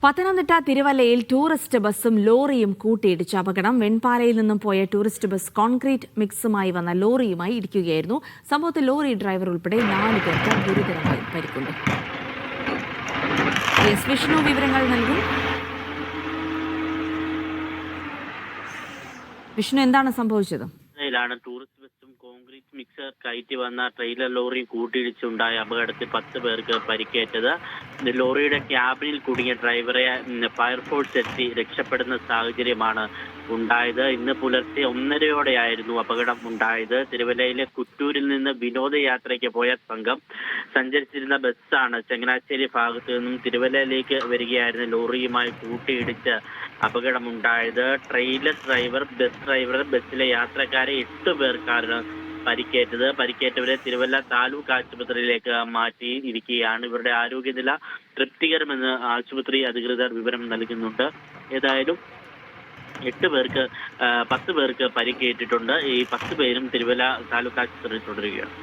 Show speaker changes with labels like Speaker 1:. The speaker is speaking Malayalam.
Speaker 1: പത്തനംതിട്ട തിരുവല്ലയിൽ ടൂറിസ്റ്റ് ബസ്സും ലോറിയും കൂട്ടിയിടിച്ച അപകടം. വെൺപാലയിൽ നിന്നും പോയ ടൂറിസ്റ്റ് ബസ് കോൺക്രീറ്റ് മിക്സുമായി വന്ന ലോറിയുമായി ഇടിക്കുകയായിരുന്നു. സംഭവത്തിൽ ലോറി ഡ്രൈവർ ഉൾപ്പെടെ 4 പേർക്ക് ഗുരുതരമായി പരിക്കുണ്ട്. വിഷ്ണു വിവരങ്ങൾ നൽകും. വിഷ്ണു, എന്താണ് സംഭവിച്ചത്?
Speaker 2: ടൂറിസ്റ്റ് ബസ്സും കോൺക്രീറ്റ് മിക്സർ കയറ്റി വന്ന ട്രെയിലർ ലോറിയും കൂട്ടിയിടിച്ചുണ്ടായ അപകടത്തിൽ 10 പേർക്ക് പരിക്കേറ്റത്. ലോറിയുടെ ക്യാബിനിൽ കുടുങ്ങിയ ഡ്രൈവറെ ഫയർഫോഴ്സ് എത്തി രക്ഷപ്പെടുന്ന സാഹചര്യമാണ് ഉണ്ടായത്. ഇന്ന് പുലർച്ചെ 1:30യോടെയായിരുന്നു അപകടം ഉണ്ടായത്. തിരുവല്ലയിലെ കുറ്റൂരിൽ നിന്ന് വിനോദയാത്രയ്ക്ക് പോയ സംഘം സഞ്ചരിച്ചിരുന്ന ബസ്സാണ് ചങ്ങനാശ്ശേരി ഭാഗത്തു നിന്നും തിരുവല്ലയിലേക്ക് വരികയായിരുന്ന ലോറിയുമായി കൂട്ടിയിടിച്ച് അപകടമുണ്ടായത്. ട്രെയിലർ ഡ്രൈവർ, ബസ് ഡ്രൈവർ, ബസ്സിലെ യാത്രക്കാരെ 8 പേർക്കാണ് പരിക്കേറ്റവരെ തിരുവല്ല താലൂക്ക് ആശുപത്രിയിലേക്ക് മാറ്റിയിരിക്കുകയാണ്. ഇവരുടെ ആരോഗ്യനില തൃപ്തികരമെന്ന് ആശുപത്രി അധികൃതർ വിവരം നൽകുന്നുണ്ട്. ഏതായാലും 10 പേർക്ക് പരിക്കേറ്റിട്ടുണ്ട്. ഈ 10 പേരും തിരുവല്ല താലൂക്ക് ആശുപത്രിയിൽ തുടരുകയാണ്.